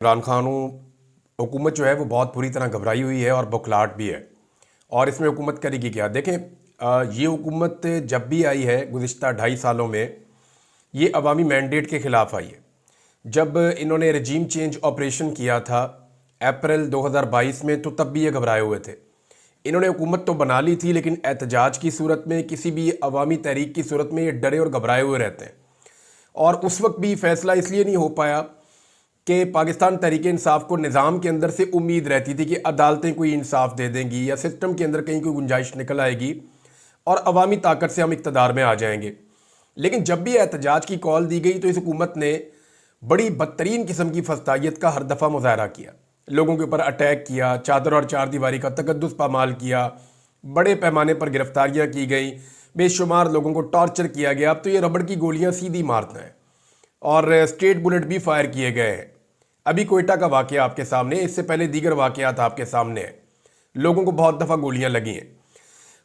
इमरान खान हुकूमत जो है वो बहुत बुरी तरह घबराई हुई है और बौखलाहट भी है। और इसमें हुकूमत करेगी क्या? देखें, ये हुकूमत जब भी आई है गुज़िश्ता 2.5 सालों में, ये अवामी मैंडेट के ख़िलाफ़ आई है। जब इन्होंने रजीम चेंज ऑपरेशन किया था अप्रैल 2022 में, तो तब भी ये घबराए हुए थे। इन्होंने हुकूमत तो बना ली थी, लेकिन एहतजाज की सूरत में, किसी भी अवामी तहरीक की सूरत में ये डरे और घबराए हुए रहते हैं। और उस वक्त भी फ़ैसला इसलिए नहीं हो पाया कि पाकिस्तान तहरीक इंसाफ को निज़ाम के अंदर से उम्मीद रहती थी कि अदालतें कोई इंसाफ दे देंगी या सिस्टम के अंदर कहीं कोई गुंजाइश निकल आएगी और अवामी ताकत से हम इक़्तिदार में आ जाएंगे। लेकिन जब भी एहतजाज की कॉल दी गई तो इस हुकूमत ने बड़ी बदतरीन किस्म की फस्तायत का हर दफ़ा मुजाहरा किया, लोगों के ऊपर अटैक किया, चादर और चार दीवारी का तकद्दुस पामाल किया, बड़े पैमाने पर गिरफ्तारियाँ की गई, बेशुमार लोगों को टॉर्चर किया गया। अब तो ये रबड़ की गोलियाँ सीधी मारते हैं और स्ट्रेट बुलेट भी फायर किए गए हैं। अभी कोयटा का वाक़या आपके सामने, इससे पहले दीगर वाक़यात आपके सामने हैं। लोगों को बहुत दफ़ा गोलियां लगी हैं।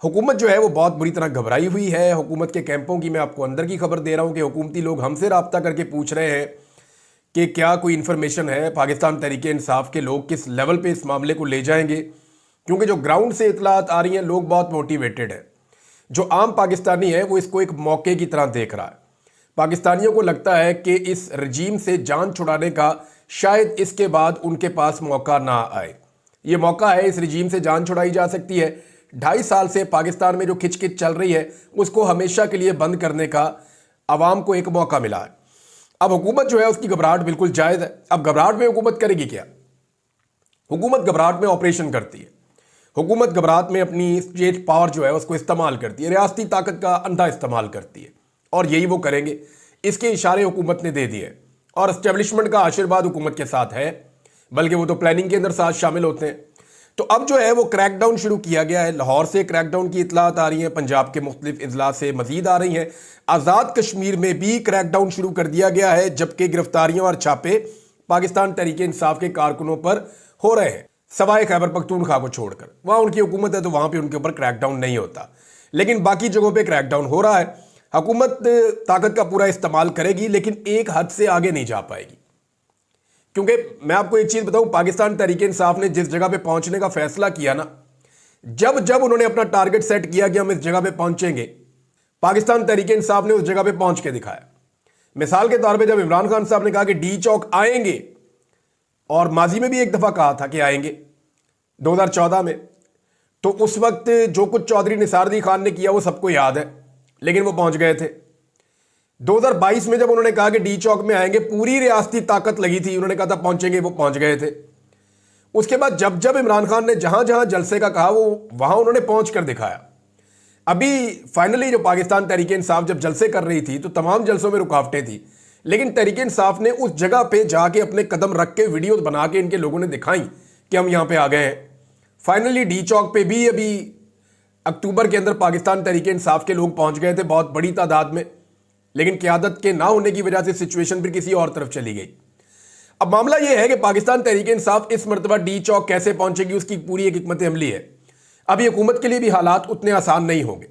हुकूमत जो है वो बहुत बुरी तरह घबराई हुई है। हुकूमत के कैंपों की मैं आपको अंदर की खबर दे रहा हूँ कि हुकूमती लोग हमसे रब्ता करके पूछ रहे हैं कि क्या कोई इन्फॉर्मेशन है, पाकिस्तान तहरीक इंसाफ के लोग किस लेवल पे इस मामले को ले जाएंगे। क्योंकि जो ग्राउंड से इतलात आ रही हैं, लोग बहुत मोटिवेटेड हैं। जो आम पाकिस्तानी है वो इसको एक मौके की तरह देख रहा है। पाकिस्तानियों को लगता है कि इस रजीम से जान छुड़ाने का शायद इसके बाद उनके पास मौका ना आए। ये मौका है, इस रजीम से जान छुड़ाई जा सकती है। 2.5 साल से पाकिस्तान में जो खिचखिच चल रही है उसको हमेशा के लिए बंद करने का अवाम को एक मौका मिला है। अब हुकूमत जो है उसकी घबराहट बिल्कुल जायज़ है। अब घबराहट में हुकूमत करेगी क्या? हुकूमत घबराहट में ऑपरेशन करती है। हुकूमत घबराहट में अपनी स्टेट पावर जो है उसको इस्तेमाल करती है, रियासती ताकत का अंधा इस्तेमाल करती है, और यही वो करेंगे। इसके इशारे हुकूमत ने दे दिए और एस्टेब्लिशमेंट का आशीर्वाद हुकूमत के साथ है, बल्कि वो तो प्लानिंग के अंदर साथ शामिल होते हैं। तो अब जो है वो क्रैकडाउन शुरू किया गया है। लाहौर से क्रैकडाउन की इतलात आ रही हैं, पंजाब के मुख्तलिफ अजला से मजीद आ रही हैं। आज़ाद कश्मीर में भी क्रैकडाउन शुरू कर दिया गया है, जबकि गिरफ्तारियां और छापे पाकिस्तान तहरीक इंसाफ के कारकुनों पर हो रहे हैं, सवाए खैबर पख्तूनख्वा को छोड़कर। वहां उनकी हुकूमत है तो वहां पर उनके ऊपर क्रैकडाउन नहीं होता, लेकिन बाकी जगहों पर क्रैकडाउन हो रहा है। हुकूमत ताकत का पूरा इस्तेमाल करेगी, लेकिन एक हद से आगे नहीं जा पाएगी। क्योंकि मैं आपको एक चीज बताऊं, पाकिस्तान तहरीक इंसाफ ने जिस जगह पे पहुंचने का फैसला किया ना, जब जब उन्होंने अपना टारगेट सेट किया कि हम इस जगह पे पहुंचेंगे, पाकिस्तान तहरीक इंसाफ ने उस जगह पे पहुंच के दिखाया। मिसाल के तौर पे जब इमरान खान साहब ने कहा कि डी चौक आएंगे, और माजी में भी एक दफा कहा था कि आएंगे 2014 में, तो उस वक्त जो कुछ चौधरी निसारदी खान ने किया वो सबको याद है, लेकिन वो पहुंच गए थे। 2022 में जब उन्होंने कहा कि डी चौक में आएंगे, पूरी रियासती ताकत लगी थी, उन्होंने कहा था पहुंचेंगे, वो पहुंच गए थे। उसके बाद जब जब इमरान खान ने जहां जहां जलसे का कहा, वो वहां उन्होंने पहुंच कर दिखाया। अभी फाइनली जो पाकिस्तान तहरीक इंसाफ जब जलसे कर रही थी तो तमाम जलसों में रुकावटें थी, लेकिन तहरीक इंसाफ ने उस जगह पे जाके अपने कदम रख के वीडियो बना के इनके लोगों ने दिखाई कि हम यहां पे आ गए हैं। फाइनली डी चौक पे भी अभी अक्टूबर के अंदर पाकिस्तान तहरीक इंसाफ के लोग पहुंच गए थे, बहुत बड़ी तादाद में, लेकिन क़यादत के ना होने की वजह से सिचुएशन फिर किसी और तरफ चली गई। अब मामला यह है कि पाकिस्तान तहरीक इंसाफ इस मरतबा डी चौक कैसे पहुंचेगी, उसकी पूरी एक हिकमत अमली है। अभी हुकूमत के लिए भी हालात उतने आसान नहीं होंगे,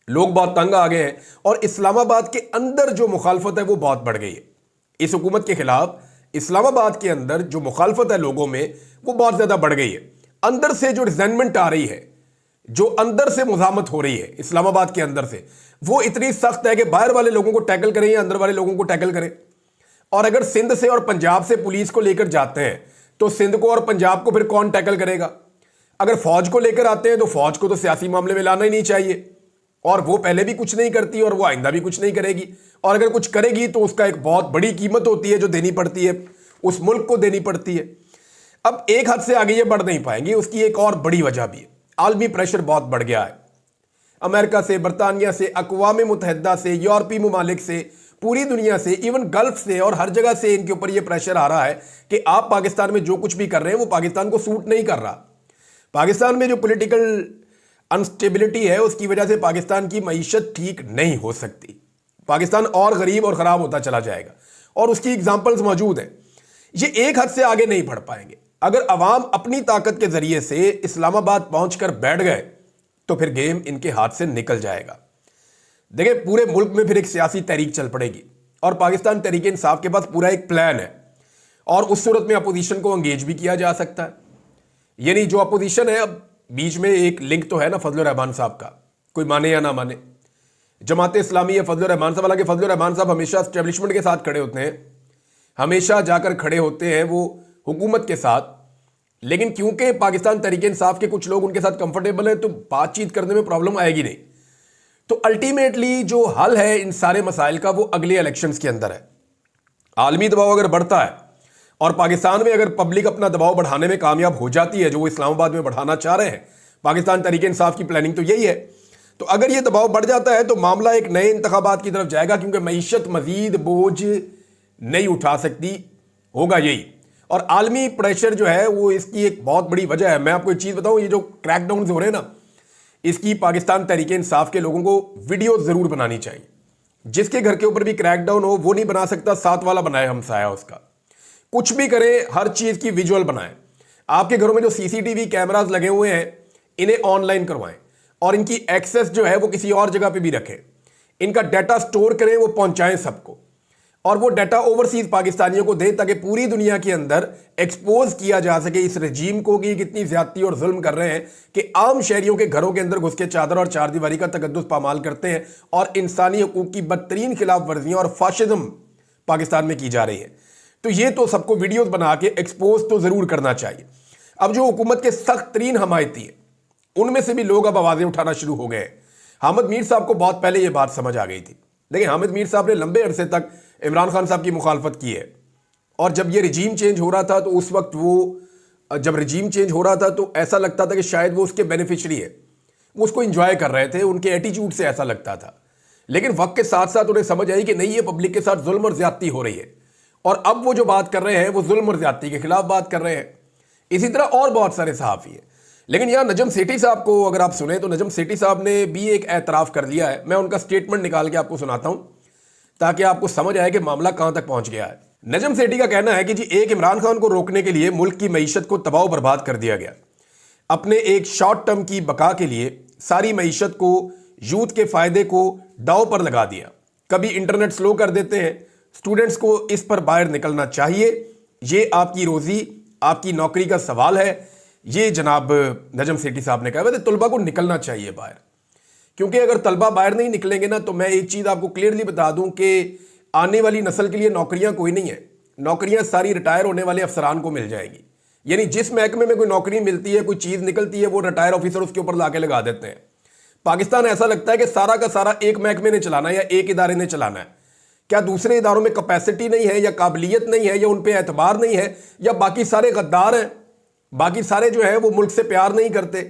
लोग बहुत तंग आ गए हैं, और इस्लामाबाद के अंदर जो मुखालफत है वो बहुत बढ़ गई है। इस हुकूमत के खिलाफ इस्लामाबाद के अंदर जो मुखालफत है लोगों में, वो बहुत ज्यादा बढ़ गई है। अंदर से जो रिजेंटमेंट आ रही है, जो अंदर से मुजामत हो रही है इस्लामाबाद के अंदर से, वो इतनी सख्त है कि बाहर वाले लोगों को टैकल करें या अंदर वाले लोगों को टैकल करें। और अगर सिंध से और पंजाब से पुलिस को लेकर जाते हैं तो सिंध को और पंजाब को फिर कौन टैकल करेगा? अगर फौज को लेकर आते हैं तो फौज को तो सियासी मामले में लाना ही नहीं चाहिए, और वो पहले भी कुछ नहीं करती और वो आइंदा भी कुछ नहीं करेगी, और अगर कुछ करेगी तो उसका एक बहुत बड़ी कीमत होती है जो देनी पड़ती है, उस मुल्क को देनी पड़ती है। अब एक हद से आगे ये बढ़ नहीं पाएंगे। उसकी एक और बड़ी वजह भी है, आलमी प्रेशर बहुत बढ़ गया है। अमेरिका से, बरतानिया से, अक़वाम मुत्तहिदा से, यूरोपीय ममालिक से, पूरी दुनिया से, इवन गल्फ से, और हर जगह से इनके ऊपर यह प्रेशर आ रहा है कि आप पाकिस्तान में जो कुछ भी कर रहे हैं वो पाकिस्तान को सूट नहीं कर रहा। पाकिस्तान में जो पॉलिटिकल अनस्टेबिलिटी है उसकी वजह से पाकिस्तान की मईशत ठीक नहीं हो सकती। पाकिस्तान और गरीब और ख़राब होता चला जाएगा, और उसकी एग्जाम्पल्स मौजूद हैं। ये एक हद से आगे नहीं बढ़ पाएंगे। अगर अवाम अपनी ताकत के जरिए से इस्लामाबाद पहुंचकर बैठ गए तो फिर गेम इनके हाथ से निकल जाएगा। देखिए, पूरे मुल्क में फिर एक सियासी तहरीक चल पड़ेगी, और पाकिस्तान तहरीक इंसाफ के पास पूरा एक प्लान है। और उस सूरत में अपोजिशन को एंगेज भी किया जा सकता है। यानी जो अपोजिशन है, अब बीच में एक लिंक तो है ना फजलुर रहमान साहब का, कोई माने या ना माने, जमात इस्लामी है फजलुर रहमान साहब। हालांकि फजलुर रहमान साहब हमेशा एस्टेब्लिशमेंट के साथ खड़े होते हैं, हमेशा जाकर खड़े होते हैं वो हुकूमत के साथ, लेकिन क्योंकि पाकिस्तान तहरीक इंसाफ के कुछ लोग उनके साथ कंफर्टेबल हैं तो बातचीत करने में प्रॉब्लम आएगी नहीं। तो अल्टीमेटली जो हल है इन सारे मसाइल का वो अगले इलेक्शंस के अंदर है। आलमी दबाव अगर बढ़ता है और पाकिस्तान में अगर पब्लिक अपना दबाव बढ़ाने में कामयाब हो जाती है, जो वो इस्लामाबाद में बढ़ाना चाह रहे हैं, पाकिस्तान तहरीक इंसाफ की प्लानिंग तो यही है, तो अगर ये दबाव बढ़ जाता है तो मामला एक नए इंतखाबात की तरफ जाएगा, क्योंकि मईशत मजीद बोझ नहीं उठा सकती, होगा यही। और आलमी प्रेशर जो है वो इसकी एक बहुत बड़ी वजह है। मैं आपको एक चीज़ बताऊं, ये जो क्रैकडाउन हो रहे हैं ना, इसकी पाकिस्तान तहरीक इंसाफ के लोगों को वीडियो ज़रूर बनानी चाहिए। जिसके घर के ऊपर भी क्रैकडाउन हो वो नहीं बना सकता, साथ वाला बनाए हमसाया उसका। कुछ भी करें, हर चीज़ की विजुअल बनाएं। आपके घरों में जो सीसीटीवी कैमरास लगे हुए हैं इन्हें ऑनलाइन करवाएं और इनकी एक्सेस जो है वो किसी और जगह पे भी रखें। इनका डाटा स्टोर करें, वो पहुंचाएं सबको, और वो डाटा ओवरसीज पाकिस्तानियों को दें ताकि पूरी दुनिया के अंदर एक्सपोज किया जा सके इस रजीम को कि कितनी ज्यादती और जुल्म कर रहे हैं कि आम शहरियों के घरों के अंदर घुस के चादर और चारदीवारी का तकद्दुस पामाल करते हैं और इंसानी हकूक की बदतरीन खिलाफ वर्जियां और फाशिज्म पाकिस्तान में की जा रही है। तो ये तो सबको वीडियोज बना के एक्सपोज तो जरूर करना चाहिए। अब जो हुकूमत के सख्त तरीन हमायती है उनमें से भी लोग अब आवाजें उठाना शुरू हो गए हैं। हामिद मीर साहब को बहुत पहले ये बात समझ आ गई थी। देखिए, हामिद मीर साहब ने लंबे अरसे तक इमरान खान साहब की मुखालफत की है, और जब ये रजीम चेंज हो रहा था तो उस वक्त जब रजीम चेंज हो रहा था तो ऐसा लगता था कि शायद वो उसके बेनिफिशरी है, वो उसको इंजॉय कर रहे थे, उनके एटीट्यूड से ऐसा लगता था। लेकिन वक्त के साथ साथ उन्हें समझ आई कि नहीं, ये पब्लिक के साथ जुल्म और ज्यादती हो रही है, और अब वो जो बात कर रहे हैं वो जुल्म और ज्यादती के खिलाफ बात कर रहे हैं। इसी तरह और बहुत सारे सहाफ़ी हैं। लेकिन यहाँ नजम सेठी साहब को अगर आप सुने तो नजम सेठी साहब ने भी एक एतराफ़ कर लिया है। मैं उनका स्टेटमेंट निकाल के आपको सुनाता हूँ ताकि आपको समझ आए कि मामला कहाँ तक पहुँच गया है। नजम सेठी का कहना है कि जी, एक इमरान खान को रोकने के लिए मुल्क की मईशत को तबाह बर्बाद कर दिया गया। अपने एक शॉर्ट टर्म की बका के लिए सारी मईशत को, यूथ के फ़ायदे को दांव पर लगा दिया। कभी इंटरनेट स्लो कर देते हैं, स्टूडेंट्स को इस पर बाहर निकलना चाहिए, ये आपकी रोज़ी आपकी नौकरी का सवाल है। ये जनाब नजम सेठी साहब ने कहा। वैसे तलबा को निकलना चाहिए बाहर, क्योंकि अगर तलबा बाहर नहीं निकलेंगे ना तो मैं एक चीज़ आपको क्लियरली बता दूं कि आने वाली नस्ल के लिए नौकरियां कोई नहीं है। नौकरियां सारी रिटायर होने वाले अफसरान को मिल जाएंगी। यानी जिस महकमे में कोई नौकरी मिलती है, कोई चीज़ निकलती है, वो रिटायर ऑफिसर उसके ऊपर ला के लगा देते हैं। पाकिस्तान ऐसा लगता है कि सारा का सारा एक महकमे ने चलाना है या एक इदारे ने चलाना है। क्या दूसरे इदारों में कैपेसिटी नहीं है, या काबिलियत नहीं है, या उन पर एतबार नहीं है, या बाकी सारे गद्दार हैं, बाकी सारे जो है वो मुल्क से प्यार नहीं करते?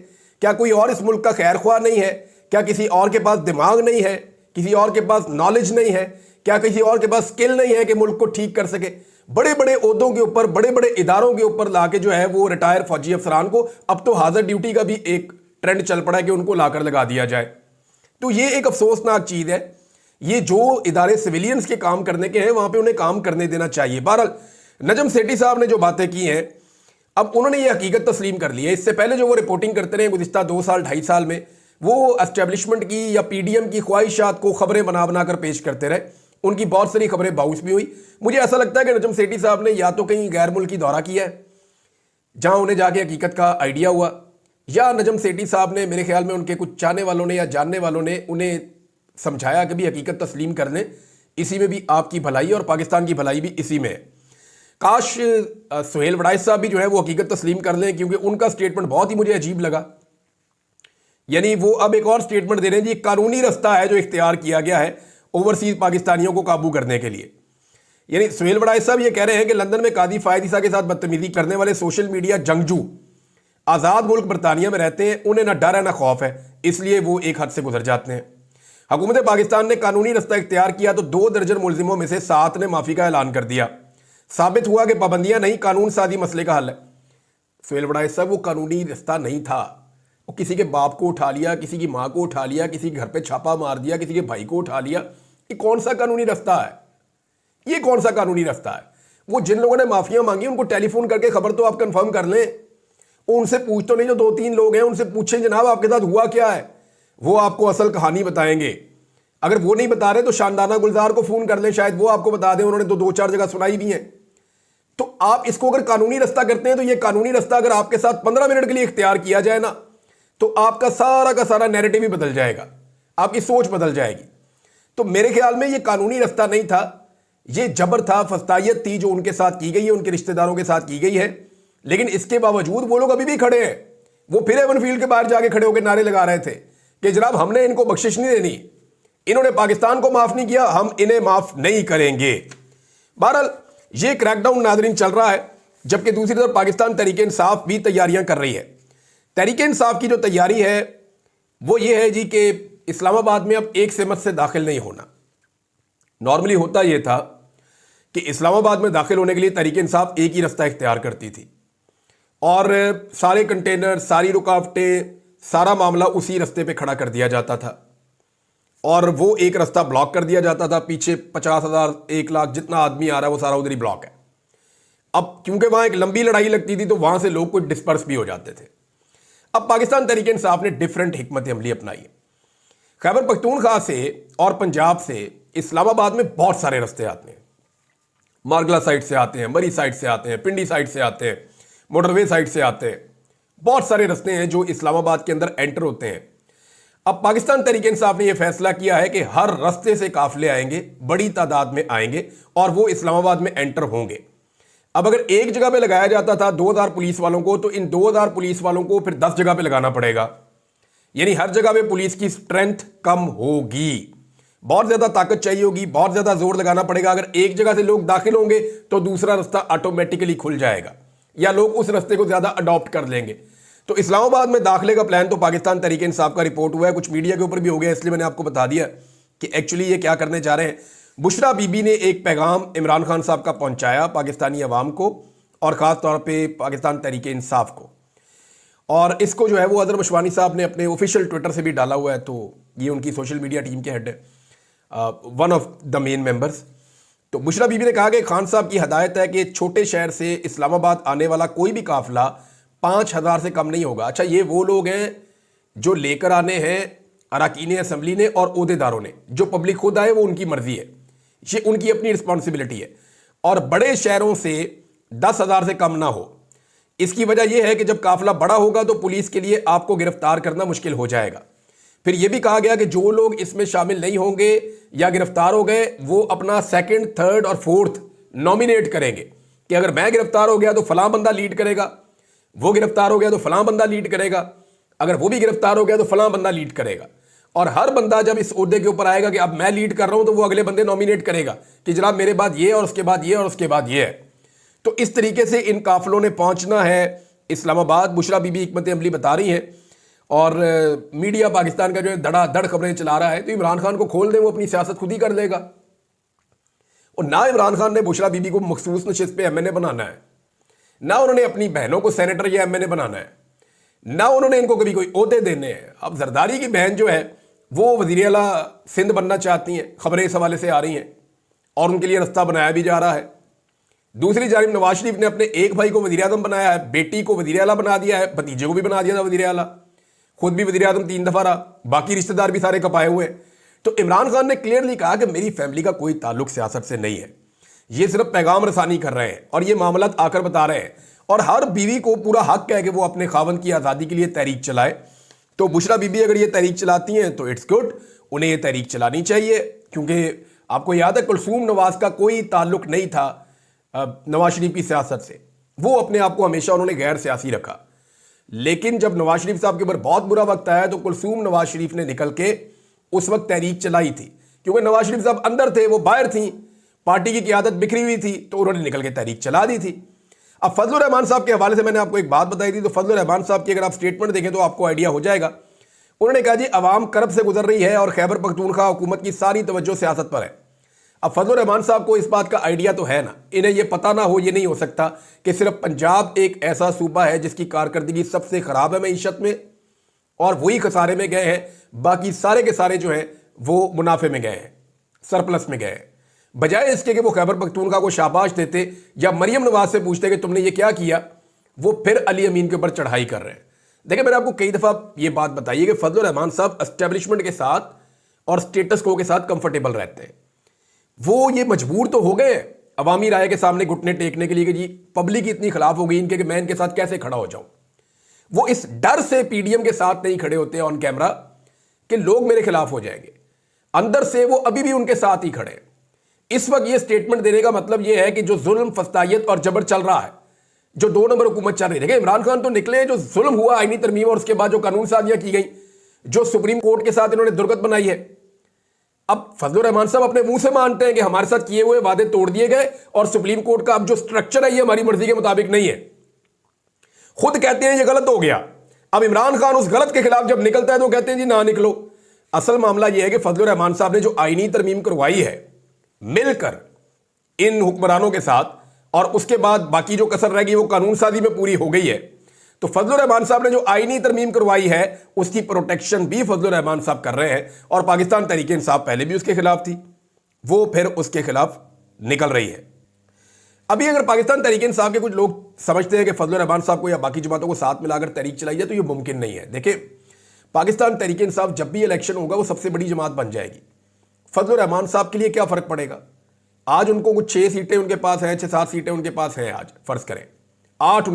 क्या कोई और इस मुल्क का खैर ख्वाह नहीं है? क्या किसी और के पास दिमाग नहीं है? किसी और के पास नॉलेज नहीं है? क्या किसी और के पास स्किल नहीं है कि मुल्क को ठीक कर सके? बड़े बड़े ओहदों के ऊपर, बड़े बड़े इदारों के ऊपर लाके जो है वो रिटायर फौजी अफसरान को, अब तो हाजिर ड्यूटी का भी एक ट्रेंड चल पड़ा है कि उनको लाकर लगा दिया जाए। तो ये एक अफसोसनाक चीज़ है। ये जो इदारे सिविलियंस के काम करने के हैं वहां पर उन्हें काम करने देना चाहिए। बहरहाल नजम सेठी साहब ने जो बातें की हैं, अब उन्होंने ये हकीकत तस्लीम कर ली है। इससे पहले जो वो रिपोर्टिंग करते रहे गुज़िश्ता 2 साल 2.5 साल में, वो एस्टेब्लिशमेंट की या पीडीएम की ख्वाहिशात को खबरें बना बना कर पेश करते रहे। उनकी बहुत सारी खबरें बाउंस भी हुई। मुझे ऐसा लगता है कि नजम सेठी साहब ने या तो कहीं गैर मुल्की दौरा किया है जहां उन्हें जाके हकीकत का आइडिया हुआ, या नजम सेठी साहब ने, मेरे ख्याल में उनके कुछ चाहने वालों ने या जानने वालों ने उन्हें समझाया कि भी हकीकत तस्लीम कर लें, इसी में भी आपकी भलाई और पाकिस्तान की भलाई भी इसी में है। काश सुहेल वड़ाइस साहब भी जो है वो हकीकत तस्लीम कर लें, क्योंकि उनका स्टेटमेंट बहुत ही मुझे अजीब लगा। यानी वो अब एक और स्टेटमेंट दे रहे हैं जी, कानूनी रास्ता है जो इख्तियार किया गया है ओवरसीज पाकिस्तानियों को काबू करने के लिए। यानी सुहेल वड़ाइस साहब ये कह रहे हैं कि लंदन में कादी फायद ईसा के साथ बदतमीजी करने वाले सोशल मीडिया जंगजू आज़ाद मुल्क बरतानिया में रहते हैं, उन्हें ना डर है ना खौफ है, इसलिए वो एक हद से गुजर जाते हैं। हुकूमत पाकिस्तान ने कानूनी रास्ता इख्तियार किया तो 2 दर्जन मुलजिमों में से 7 ने माफ़ी का ऐलान कर दिया। साबित हुआ कि पाबंदियां नहीं, कानून साजी मसले का हल है। सुहेल वड़ाइस साहब, वो कानूनी रास्ता नहीं था। वो किसी के बाप को उठा लिया, किसी की माँ को उठा लिया, किसी के घर पे छापा मार दिया, किसी के भाई को उठा लिया। ये कौन सा कानूनी रास्ता है? ये कौन सा कानूनी रास्ता है? वो जिन लोगों ने माफियां मांगी उनको टेलीफोन करके खबर तो आप कंफर्म कर लें। उनसे पूछ तो नहीं, जो 2-3 लोग हैं उनसे पूछें जनाब आपके साथ हुआ क्या है, वो आपको असल कहानी बताएंगे। अगर वो नहीं बता रहे तो शानदाना गुलजार को फोन कर लें, शायद वो आपको बता दें, उन्होंने तो 2-4 जगह सुनाई भी है। तो आप इसको अगर कानूनी रास्ता करते हैं तो ये कानूनी रास्ता अगर आपके साथ 15 मिनट के लिए इख्तियार किया जाए ना, तो आपका सारा का सारा नैरेटिव ही बदल जाएगा, आपकी सोच बदल जाएगी। तो मेरे ख्याल में ये कानूनी रास्ता नहीं था, ये जबर था, फस्तायत थी जो उनके साथ की गई है, उनके रिश्तेदारों के साथ की गई है। लेकिन इसके बावजूद वो लोग अभी भी खड़े हैं। वो फिर एवन फील्ड के बाहर जाके खड़े होकर नारे लगा रहे थे कि जनाब हमने इनको बख्शिश नहीं देनी, इन्होंने पाकिस्तान को माफ नहीं किया, हम इन्हें माफ नहीं करेंगे। बहरहाल ये क्रैकडाउन नाज़रीन चल रहा है, जबकि दूसरी तरफ पाकिस्तान तहरीक इंसाफ भी तैयारियां कर रही है। तहरीक इंसाफ की जो तैयारी है वो ये है जी कि इस्लामाबाद में अब एक सेमत से दाखिल नहीं होना। नॉर्मली होता यह था कि इस्लामाबाद में दाखिल होने के लिए तहरीक इंसाफ एक ही रास्ता इख्तियार करती थी और सारे कंटेनर, सारी रुकावटें, सारा मामला उसी रास्ते पे खड़ा कर दिया जाता था और वो एक रास्ता ब्लॉक कर दिया जाता था। पीछे 50,000 1 लाख जितना आदमी आ रहा है वो सारा उधर ही ब्लॉक है। अब क्योंकि वहां एक लंबी लड़ाई लगती थी तो वहां से लोग कुछ डिस्पर्स भी हो जाते थे। अब पाकिस्तान तहरीक इंसाफ ने डिफरेंट हिकमत अमली अपनाई है। खैबर पख्तूनख्वा से और पंजाब से इस्लामाबाद में बहुत सारे रास्ते आते हैं। मारगला साइड से आते हैं, मरी साइड से आते हैं, पिंडी साइड से आते हैं, मोटरवे साइड से आते हैं। बहुत सारे रास्ते हैं जो इस्लामाबाद के अंदर एंटर होते हैं। अब पाकिस्तान तहरीक इंसाफ ने यह फैसला किया है कि हर रास्ते से काफिले आएंगे, बड़ी तादाद में आएंगे और वो इस्लामाबाद में एंटर होंगे। अब अगर एक जगह पे लगाया जाता था 2000 पुलिस वालों को, तो इन 2000 पुलिस वालों को फिर 10 जगह पे लगाना पड़ेगा, यानी हर जगह पे पुलिस की स्ट्रेंथ कम होगी, बहुत ज्यादा ताकत चाहिए होगी, बहुत ज्यादा जोर लगाना पड़ेगा। अगर एक जगह से लोग दाखिल होंगे तो दूसरा रास्ता ऑटोमेटिकली खुल जाएगा या लोग उस रास्ते को ज्यादा अडॉप्ट कर लेंगे। तो इस्लामाबाद में दाखिले का प्लान तो पाकिस्तान तहरीक इंसाफ का रिपोर्ट हुआ है, कुछ मीडिया के ऊपर भी हो गया, इसलिए मैंने आपको बता दिया कि एक्चुअली ये क्या करने जा रहे हैं। बुशरा बीबी ने एक पैगाम इमरान खान साहब का पहुंचाया पाकिस्तानी अवाम को और ख़ास तौर पे पाकिस्तान तहरीक इंसाफ को, और इसको जो है वो अदर मशवानी साहब ने अपने ऑफिशियल ट्विटर से भी डाला हुआ है। तो ये उनकी सोशल मीडिया टीम के हेड है, one of the main members. तो बुशरा बीबी ने कहा कि खान साहब की हदायत है कि छोटे शहर से इस्लामाबाद आने वाला कोई भी काफिला 5000 से कम नहीं होगा। अच्छा, ये वो लोग हैं जो लेकर आने हैं अरकान असम्बली ने और ओहदेदारों ने, जो पब्लिक खुद आए वो उनकी मर्जी है, ये उनकी अपनी रिस्पॉन्सिबिलिटी है। और बड़े शहरों से 10,000 से कम ना हो। इसकी वजह यह है कि जब काफिला बड़ा होगा तो पुलिस के लिए आपको गिरफ्तार करना मुश्किल हो जाएगा। फिर यह भी कहा गया कि जो लोग इसमें शामिल नहीं होंगे या गिरफ्तार हो गए वो अपना सेकंड, थर्ड और फोर्थ नॉमिनेट करेंगे कि अगर मैं गिरफ्तार हो गया तो फलां बंदा लीड करेगा, वो गिरफ्तार हो गया तो फलां बंदा लीड करेगा, अगर वो भी गिरफ्तार हो गया तो फलां बंदा लीड करेगा। और हर बंदा जब इस ओहदे के ऊपर आएगा कि अब मैं लीड कर रहा हूं तो वो अगले बंदे नॉमिनेट करेगा कि जनाब मेरे बाद ये और उसके बाद ये और उसके बाद ये है। तो इस तरीके से इन काफिलों ने पहुंचना है इस्लामाबाद। बुशरा बीबी हिकमत अमली बता रही है और मीडिया पाकिस्तान का जो है धड़ाधड़ खबरें चला रहा है। तो इमरान खान को खोल दें, वो अपनी सियासत खुद ही कर लेगा। और ना इमरान खान ने बुशरा बीबी को मखसूस नशिस्त पे MNA बनाना है, ना उन्होंने अपनी बहनों को सेनेटर या MNA बनाना है, ना उन्होंने इनको कभी कोई ओहदे देने हैं। अब जरदारी की बहन जो है वो वज़ीर आला सिंध बनना चाहती हैं, खबरें इस हवाले से आ रही हैं और उनके लिए रास्ता बनाया भी जा रहा है। दूसरी जानिब नवाज शरीफ ने अपने एक भाई को वज़ीर आज़म बनाया है, बेटी को वज़ीर आला बना दिया है, भतीजे को भी बना दिया था वज़ीर आला, खुद भी वज़ीर आज़म 3 दफ़ा रहा, बाकी रिश्तेदार भी सारे कपाए हुए। तो इमरान खान ने क्लियरली कहा कि मेरी फैमिली का कोई ताल्लुक सियासत से नहीं है, ये सिर्फ पैगाम रसानी कर रहे हैं और ये मामला आकर बता रहे हैं। और हर बीवी को पूरा हक है कि वो अपने खावंद की आज़ादी के लिए तहरीक चलाए। तो बुशरा बीबी अगर ये तहरीक चलाती हैं तो इट्स गुड, उन्हें ये तहरीक चलानी चाहिए, क्योंकि आपको याद है कुलसूम नवाज का कोई ताल्लुक नहीं था नवाज शरीफ की सियासत से, वो अपने आप को हमेशा उन्होंने गैर सियासी रखा। लेकिन जब नवाज शरीफ साहब के ऊपर बहुत बुरा वक्त आया तो कुलसूम नवाज शरीफ ने निकल के उस वक्त तहरीक चलाई थी, क्योंकि नवाज शरीफ साहब अंदर थे, वो बाहर थी, पार्टी की क़यादत बिखरी हुई थी, तो उन्होंने निकल के तहरीक चला दी थी। अब फजलुर रहमान साहब के हवाले से मैंने आपको एक बात बताई थी, तो फजलुर रहमान साहब की अगर आप स्टेटमेंट देखें तो आपको आइडिया हो जाएगा। उन्होंने कहा जी अवाम करब से गुजर रही है और खैबर पख्तूनख्वा हुकूमत की सारी तवज्जो सियासत पर है। अब फजलुर रहमान साहब को इस बात का आइडिया तो है ना, इन्हें यह पता ना हो, ये नहीं हो सकता कि सिर्फ पंजाब एक ऐसा सूबा है जिसकी कारकर्दगी सबसे खराब है मईशत में और वही खसारे में गए हैं, बाकी सारे के सारे जो हैं वो मुनाफे में गए हैं, सरप्लस में गए हैं। बजाय इसके कि वो खैबर पख्तूनख्वा को शाबाश देते या मरियम नवाज से पूछते कि तुमने ये क्या किया, वो फिर अली अमीन के ऊपर चढ़ाई कर रहे हैं। देखिए, मैंने आपको कई दफ़ा ये बात बताई है कि फजलुर रहमान साहब एस्टेब्लिशमेंट के साथ और स्टेटस को के साथ कंफर्टेबल रहते हैं। वो ये मजबूर तो हो गए अवामी राय के सामने घुटने टेकने के लिए कि जी पब्लिक इतनी खिलाफ हो गई इनके कि मैं इनके साथ कैसे खड़ा हो जाऊं। वो इस डर से पीडीएम के साथ नहीं खड़े होते ऑन कैमरा कि लोग मेरे खिलाफ हो जाएंगे, अंदर से वो अभी भी उनके साथ ही खड़े हैं। इस वक्त ये स्टेटमेंट देने का मतलब ये है कि जो जुल्म, फस्तायत और जबर चल रहा है, जो 2 नंबर हुकूमत चल रही है, देखिए इमरान खान तो निकले, जो जुल्म हुआ आईनी तरमीम और उसके बाद जो कानून साजियां की गई, जो सुप्रीम कोर्ट के साथ इन्होंने दुर्गत बनाई है। अब फजलुर रहमान साहब अपने मुंह से मानते हैं कि हमारे साथ किए हुए वादे तोड़ दिए गए और सुप्रीम कोर्ट का अब जो स्ट्रक्चर है ये हमारी मर्जी के मुताबिक नहीं है। खुद कहते हैं ये गलत हो गया। अब इमरान खान उस गलत के खिलाफ जब निकलता है तो कहते हैं जी ना निकलो। असल मामला यह है कि फजलुर रहमान साहब ने जो आईनी तरमीम करवाई है मिलकर इन हुक्मरानों के साथ, और उसके बाद बाकी जो कसर रह गई वो कानून साजी में पूरी हो गई है, तो फजलुर रहमान साहब ने जो आईनी तरमीम करवाई है उसकी प्रोटेक्शन भी फजलुर रहमान साहब कर रहे हैं। और पाकिस्तान तहरीक इंसाफ पहले भी उसके खिलाफ थी, वो फिर उसके खिलाफ निकल रही है। अभी अगर पाकिस्तान तहरीक इंसाफ के कुछ लोग समझते हैं कि फजलुर रहमान साहब को या बाकी जमातों को साथ मिलाकर तहरीक चलाई जाए तो ये मुमकिन नहीं है। देखिए पाकिस्तान तहरीक इंसाफ जब भी इलेक्शन होगा वो सबसे बड़ी जमात बन जाएगी। फजलुर रहमान साहब के लिए क्या फर्क पड़ेगा? आज उनको कुछ 6 सीटें उनके पास हैं, 6-7 सीटें उनके पास हैं, आज फर्ज करें 8